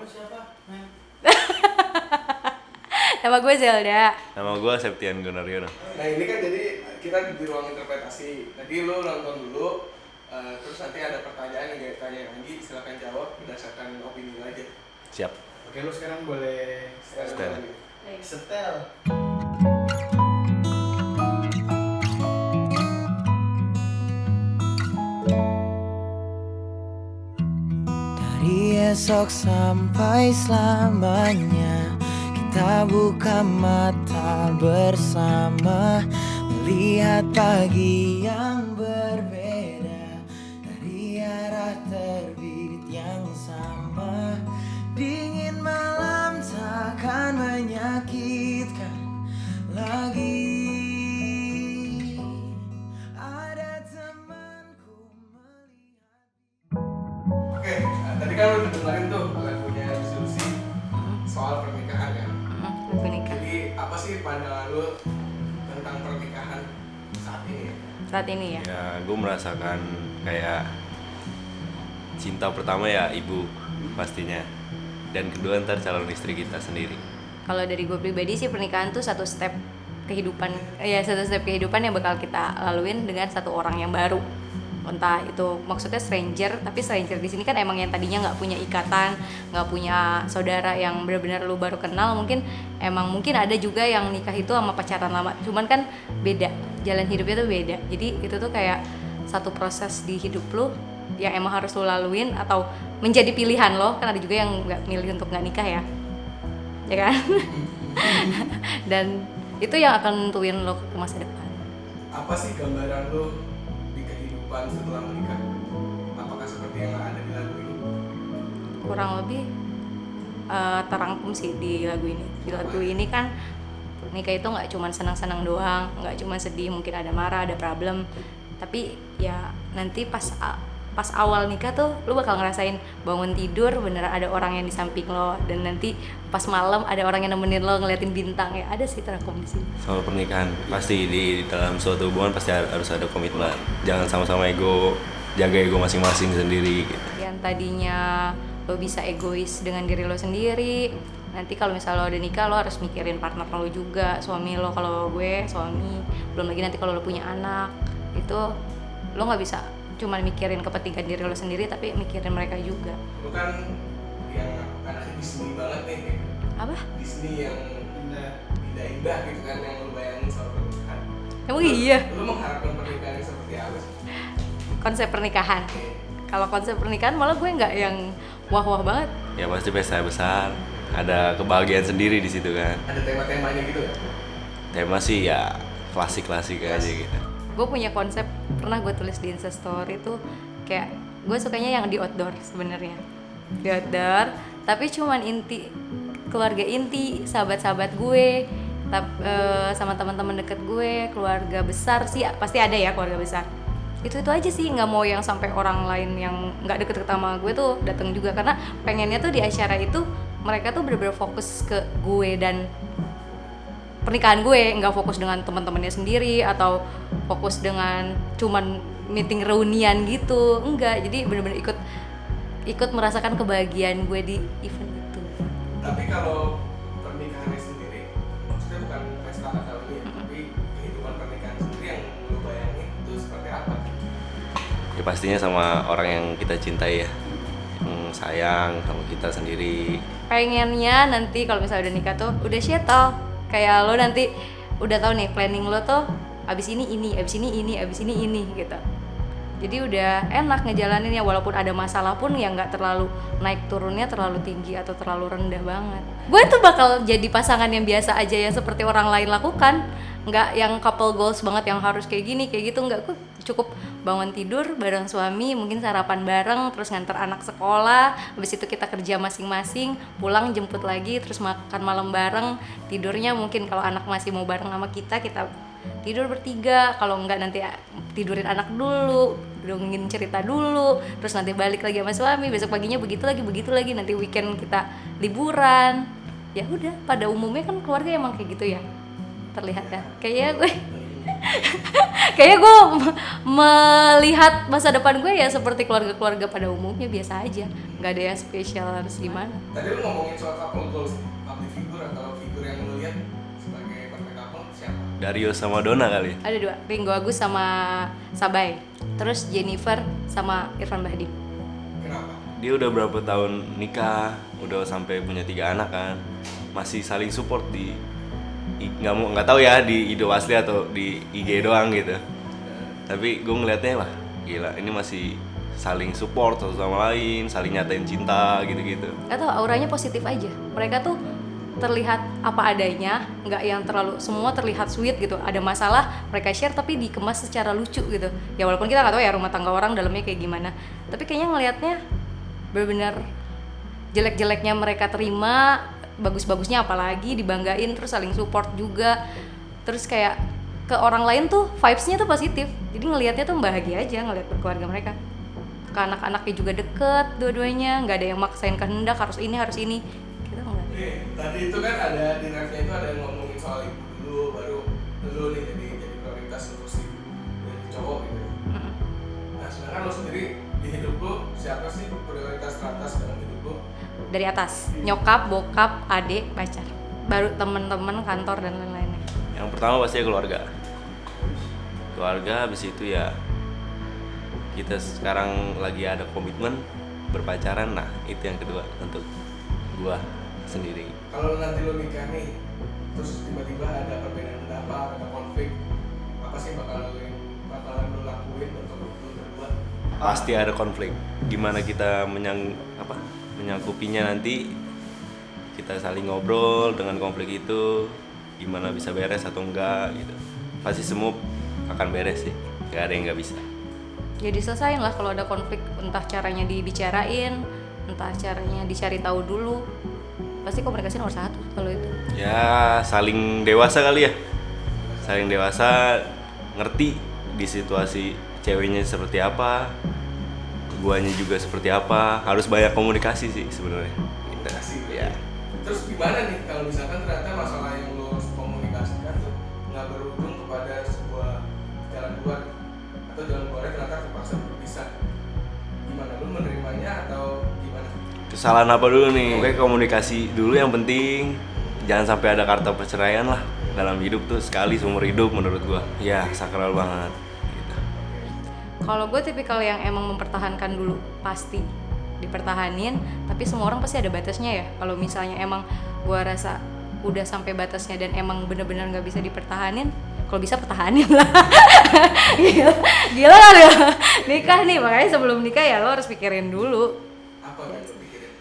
siapa? Nama gue Zelda. Nama gue Septian Gunaryono. Nah ini kan jadi kita di ruang interpretasi. Tadi lo nonton dulu, terus nanti ada pertanyaan yang kayak tanya lagi, silakan jawab berdasarkan opini lo aja. Siap. Oke, lu sekarang boleh Setel. setel. Dari esok sampai selamanya kita buka mata bersama, melihat pagi yang berbeda dari arah terbit yang sama. Dingin malam takkan menyakitkan lagi. Ada temanku melihat. Oke, tadi kan lo udah dengerin tuh lagunya diskusi soal pernikahan ya. Menikah Jadi apa sih pandangan lo tentang pernikahan saat ini? saat ini ya. Ya, gue merasakan kayak cinta pertama ya ibu pastinya, dan kedua ntar calon istri kita sendiri. Kalau dari gue pribadi sih pernikahan tuh satu step kehidupan, satu step kehidupan yang bakal kita laluin dengan satu orang yang baru. Entah itu maksudnya stranger, tapi stranger di sini kan emang yang tadinya nggak punya ikatan, nggak punya saudara yang benar-benar lu baru kenal. Mungkin ada juga yang nikah itu sama pacaran lama, cuman kan beda, jalan hidupnya tuh beda. Jadi itu tuh kayak satu proses di hidup lu yang emang harus lu laluin atau menjadi pilihan lo. Kan ada juga yang nggak milih untuk nggak nikah ya kan. Dan itu yang akan nentuin lo ke masa depan. Apa sih gambaran lo di kehidupan setelah menikah? Apakah seperti yang ada di lagu ini? Kurang lebih terangkum sih di lagu ini. Di lagu ini kan nikah itu nggak cuma senang-senang doang, nggak cuma sedih, mungkin ada marah, ada problem. Tapi ya nanti pas awal nikah tuh lu bakal ngerasain bangun tidur beneran ada orang yang di samping lo, dan nanti pas malam ada orang yang nemenin lo ngeliatin bintang. Ya ada sih terangkum di sini. Soal pernikahan pasti di dalam suatu hubungan pasti harus ada komitmen. Jangan sama-sama ego, jaga ego masing-masing sendiri gitu. Yang tadinya lo bisa egois dengan diri lo sendiri, nanti kalau misalnya lo udah nikah lo harus mikirin partner lo juga, suami lo. Kalau gue suami, belum lagi nanti kalau lo punya anak, itu lo nggak bisa cuma mikirin kepentingan diri lo sendiri, tapi mikirin mereka juga. Lo kan yang anak Disney banget nih, Apa? Disney yang indah-indah gitu kan, yang lo bayangin soal pernikahan. Emang iya? Lo mengharapkan pernikahan yang seperti apa sih? Konsep pernikahan. Kalau konsep pernikahan malah gue nggak yang wah-wah banget. Ya pasti pesta besar, ada kebahagiaan sendiri di situ kan. Ada tema-temanya gitu ya? Tema sih ya klasik-klasik aja gitu. Gue punya konsep, pernah gue tulis di Instastory tuh, kayak gue sukanya yang di outdoor sebenarnya. Di outdoor, tapi cuman inti, keluarga inti, sahabat-sahabat gue, sama teman-teman deket gue, keluarga besar sih pasti ada ya, keluarga besar. Itu aja sih, nggak mau yang sampai orang lain yang nggak deket-deket sama gue tuh datang juga, karena pengennya tuh di acara itu mereka tuh bener-bener fokus ke gue dan pernikahan gue, nggak fokus dengan teman-temannya sendiri atau fokus dengan cuman meeting reunian gitu, enggak. Jadi bener-bener ikut merasakan kebahagiaan gue di event itu. Tapi kalau pernikahannya sendiri, maksudnya bukan pesta atau ini ya, tapi kehidupan pernikahan sendiri yang lo bayangin itu seperti apa? Ya pastinya sama orang yang kita cintai ya, yang sayang sama kita sendiri. Pengennya nanti kalau misalnya udah nikah tuh udah settle, kayak lo nanti udah tahu nih planning lo tuh abis ini, abis ini gitu. Jadi udah enak ngejalaninnya, walaupun ada masalah pun ya nggak terlalu naik turunnya terlalu tinggi atau terlalu rendah banget. Gue tuh bakal jadi pasangan yang biasa aja, yang seperti orang lain lakukan, nggak yang couple goals banget yang harus kayak gini kayak gitu, nggak. Gue cukup bangun tidur bareng suami, mungkin sarapan bareng, terus nganter anak sekolah, habis itu kita kerja masing-masing, pulang jemput lagi, terus makan malam bareng, tidurnya mungkin kalau anak masih mau bareng sama kita tidur bertiga, kalau enggak nanti tidurin anak dulu, dongengin cerita dulu, terus nanti balik lagi sama suami, besok paginya begitu lagi, nanti weekend kita liburan. Ya udah, pada umumnya kan keluarga emang kayak gitu ya, terlihat ya. Kayaknya gue Kayaknya gue melihat masa depan gue ya seperti keluarga-keluarga pada umumnya, biasa aja, nggak ada yang spesial harus gimana. Tadi lu ngomongin soal couple goals, public figure atau figur yang lu lihat sebagai perfect couple siapa? Dario sama Donna kali. Ada 2, Ringo Agus sama Sabay, terus Jennifer sama Irfan Bahdim. Kenapa? Dia udah berapa tahun nikah, udah sampai punya 3 anak kan, masih saling support di nggak tahu ya di Ido asli atau di IG doang gitu. Tapi gue ngeliatnya wah gila, ini masih saling support satu sama lain, saling nyatain cinta gitu-gitu. Atau auranya positif aja. Mereka tuh terlihat apa adanya, nggak yang terlalu semua terlihat sweet gitu. Ada masalah mereka share tapi dikemas secara lucu gitu. Ya walaupun kita nggak tahu ya rumah tangga orang dalamnya kayak gimana. Tapi kayaknya ngelihatnya benar-benar jelek-jeleknya mereka terima, bagus-bagusnya apalagi dibanggain, terus saling support juga. Terus kayak ke orang lain tuh vibes-nya tuh positif. Jadi ngelihatnya tuh bahagia aja ngelihat keluarga mereka. Ke anak-anaknya juga deket dua-duanya, nggak ada yang maksain kehendak harus ini kita nggak. Tadi itu kan ada di drive-nya itu ada yang ngomongin soal ibu dulu, baru dulu nih jadi prioritas untuk si cowok gitu. Nah sedangkan lo sendiri di hidup lo siapa sih prioritas teratas dalam hidup lo? Dari atas, nyokap, bokap, adik, pacar, baru teman-teman, kantor dan lain-lainnya. Yang pertama pasti keluarga. Keluarga, habis itu ya kita sekarang lagi ada komitmen berpacaran. Nah itu yang kedua untuk gua sendiri. Kalau nanti lo nikah nih, terus tiba-tiba ada perbedaan pendapat, ada konflik, apa sih bakalan lo lakuin untuk lo berdua? Pasti ada konflik. Gimana kita menyangkupinya nanti, kita saling ngobrol dengan konflik itu, gimana bisa beres atau enggak gitu. Pasti semua akan beres sih, nggak ada yang nggak bisa. Ya diselesain lah kalau ada konflik, entah caranya dibicarain, entah caranya dicari tahu dulu. Pasti komunikasi nomor 1 kalau itu. Ya saling dewasa kali ya, saling dewasa, ngerti di situasi ceweknya seperti apa, guanya juga seperti apa. Harus banyak komunikasi sih sebenarnya. Komunikasi Ya. Terus gimana nih kalau misalkan ternyata masalah yang lo komunikasikan tuh nggak berujung kepada sebuah jalan keluar, atau jalan keluarnya ternyata terpaksa berpisah, gimana lo menerimanya atau gimana? Kesalahan apa dulu nih? Oke, komunikasi dulu yang penting. Jangan sampai ada kata perceraian lah dalam hidup tuh, sekali seumur hidup menurut gua. Ya sakral banget gitu. Kalau gue tipikal yang emang mempertahankan dulu, pasti dipertahanin, tapi semua orang pasti ada batasnya ya. Kalau misalnya emang gue rasa udah sampai batasnya dan emang bener-bener nggak bisa dipertahanin, kalau bisa pertahanin lah. Gila kan ya, nikah nih, makanya sebelum nikah ya lo harus pikirin dulu Apa yang lo pikirin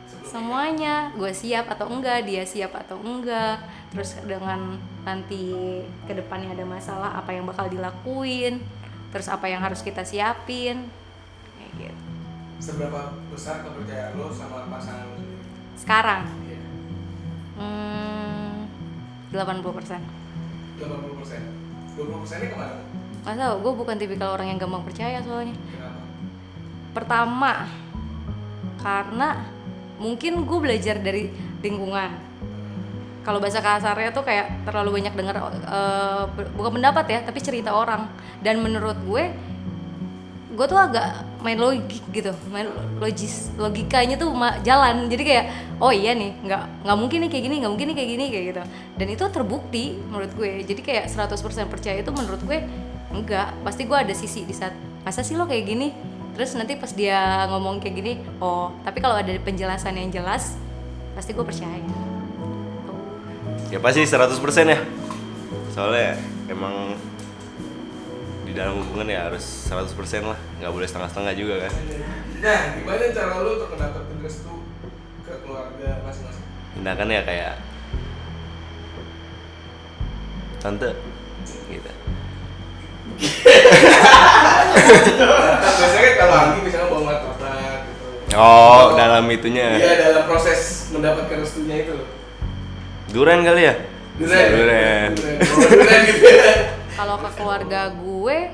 sebelum semuanya, gue siap atau enggak, dia siap atau enggak, terus dengan nanti kedepannya ada masalah apa yang bakal dilakuin, terus apa yang harus kita siapin kayak gitu. Seberapa besar kepercayaan lo sama pasangan lo sendiri? Sekarang Iya. 80%. 80%. 20%-nya kemana? Nggak tahu, gue bukan tipikal orang yang gampang percaya soalnya. Kenapa? Pertama, karena mungkin gue belajar dari lingkungan. Kalau bahasa kasarnya tuh kayak terlalu banyak dengar bukan pendapat ya, tapi cerita orang. Dan menurut gue tuh agak main logik gitu, main logikanya tuh jalan. Jadi kayak oh iya nih, nggak mungkin nih kayak gini, nggak mungkin nih kayak gini kayak gitu. Dan itu terbukti menurut gue. Jadi kayak 100% percaya itu menurut gue enggak. Pasti gue ada sisi di saat masa sih lo kayak gini. Terus nanti pas dia ngomong kayak gini, oh tapi kalau ada penjelasan yang jelas, pasti gue percaya. Ya pasti 100% ya. Soalnya emang di dalam hubungan ya harus 100% lah, nggak boleh setengah-setengah juga kan. Nah, gimana cara lo untuk mendapatkan restu ke keluarga masing-masing? Tindakan ya kayak tante gitu. Biasanya kan kalau Anggi misalnya bawa martabak gitu. Oh, dalam itunya. Iya, dalam proses mendapatkan restunya itu. Durian kali ya? Durian gitu ya. Kalau ke keluarga gue,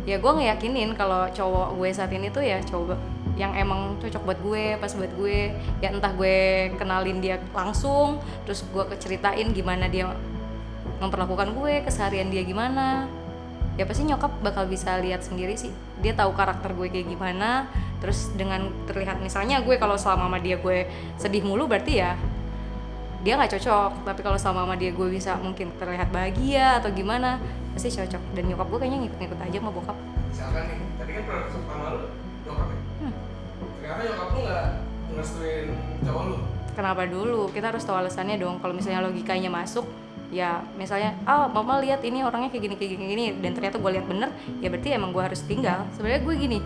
ya gue ngeyakinin kalau cowok gue saat ini tuh ya cowok yang emang cocok buat gue, pas buat gue. Ya entah gue kenalin dia langsung, terus gue keceritain gimana dia memperlakukan gue, keseharian dia gimana. Ya pasti nyokap bakal bisa lihat sendiri sih. Dia tahu karakter gue kayak gimana. Terus dengan terlihat misalnya gue kalau selama sama dia gue sedih mulu, berarti ya dia nggak cocok. Tapi kalau selama sama dia gue bisa mungkin terlihat bahagia atau gimana, pasti cocok. Dan nyokap gue kayaknya ngikut-ngikut aja sama bokap. Misalkan nih, tadi kan pernah sama lu nyokap ya? Ternyata nyokap lu nggak ngerestuin cowok lu. Kenapa dulu? Kita harus tahu alasannya dong. Kalau misalnya logikanya masuk, ya misalnya, mama lihat ini orangnya kayak gini, dan ternyata gue lihat bener, ya berarti emang gue harus tinggal. Sebenarnya gue gini,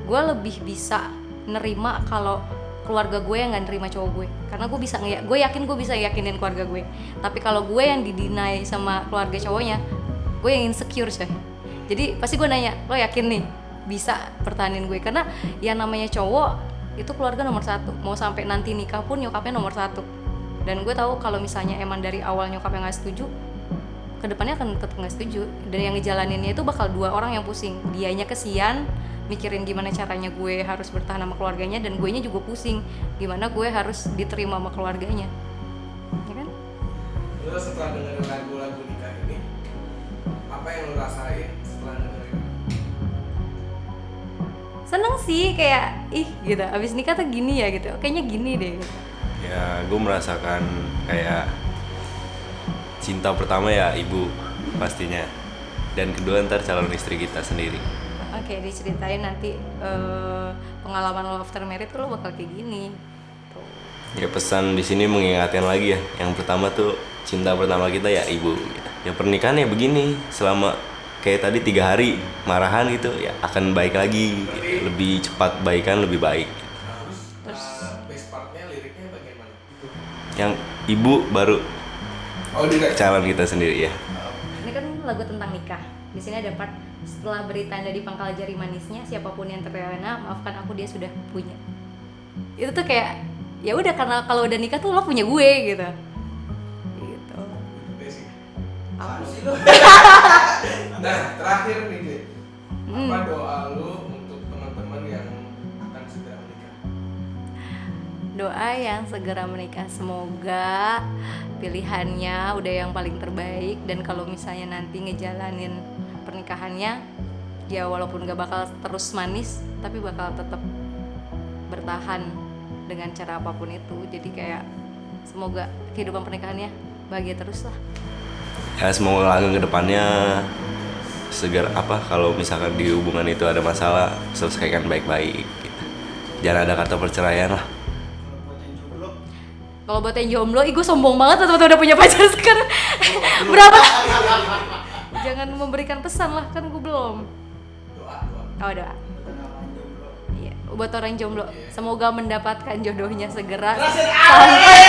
gue lebih bisa nerima kalau keluarga gue yang nggak nerima cowok gue, karena gue yakin gue bisa yakinin keluarga gue. Tapi kalau gue yang didinai sama keluarga cowoknya, gue yang insecure coy. Jadi pasti gue nanya, lo yakin nih bisa pertahanin gue? Karena yang namanya cowok itu keluarga nomor satu. Mau sampai nanti nikah pun nyokapnya nomor satu. Dan gue tahu kalau misalnya emang dari awal nyokapnya nggak setuju, kedepannya akan tetap nggak setuju. Dan yang ngejalaninnya itu bakal dua orang yang pusing. Dianya kesian mikirin gimana caranya gue harus bertahan sama keluarganya, dan guenya juga pusing gimana gue harus diterima sama keluarganya, ya kan? Lu setelah dengerin lagu-lagu nikah ini, apa yang lu rasain setelah dengerin? Seneng sih, kayak gitu, abis nikah tuh gini ya gitu, kayaknya gini deh gitu. Ya gue merasakan kayak cinta pertama ya ibu pastinya, dan kedua ntar calon istri kita sendiri. Oke, diceritain nanti pengalaman lo after married tuh lo bakal kayak gini. Tuh. Ya pesan di sini mengingatkan lagi ya, yang pertama tuh cinta pertama kita ya ibu. Ya pernikahan ya begini, selama kayak tadi 3 hari marahan gitu ya akan baik lagi, lebih cepat baikan, lebih baik. Terus base partnya liriknya bagian mana? Yang ibu baru direct. calon kita sendiri ya. Ini kan lagu tentang nikah. Di sini ada part, setelah beri tanda di pangkal jari manisnya, siapapun yang terlena, maafkan aku, dia sudah punya. Itu tuh kayak ya udah, karena kalau udah nikah tuh lo punya gue gitu. Gitu. Basic. Apa? Nah, terakhir nih, J. Hmm. Apa doa lu untuk teman-teman yang akan segera menikah? Doa yang segera menikah, semoga pilihannya udah yang paling terbaik, dan kalau misalnya nanti ngejalanin pernikahannya ya walaupun gak bakal terus manis, tapi bakal tetap bertahan dengan cara apapun itu. Jadi kayak semoga kehidupan pernikahannya bahagia terus lah. Ya semoga langgeng ke depannya segar kalau misalkan di hubungan itu ada masalah, selesaikan baik-baik gitu. Jangan ada kata perceraian lah. Kalau buat yang jomblo, gue sombong banget atau udah punya pacar sekarang. Berapa? Jangan memberikan pesan lah, kan gue belum. Doa. Iya, buat orang jomblo, semoga mendapatkan jodohnya segera sampai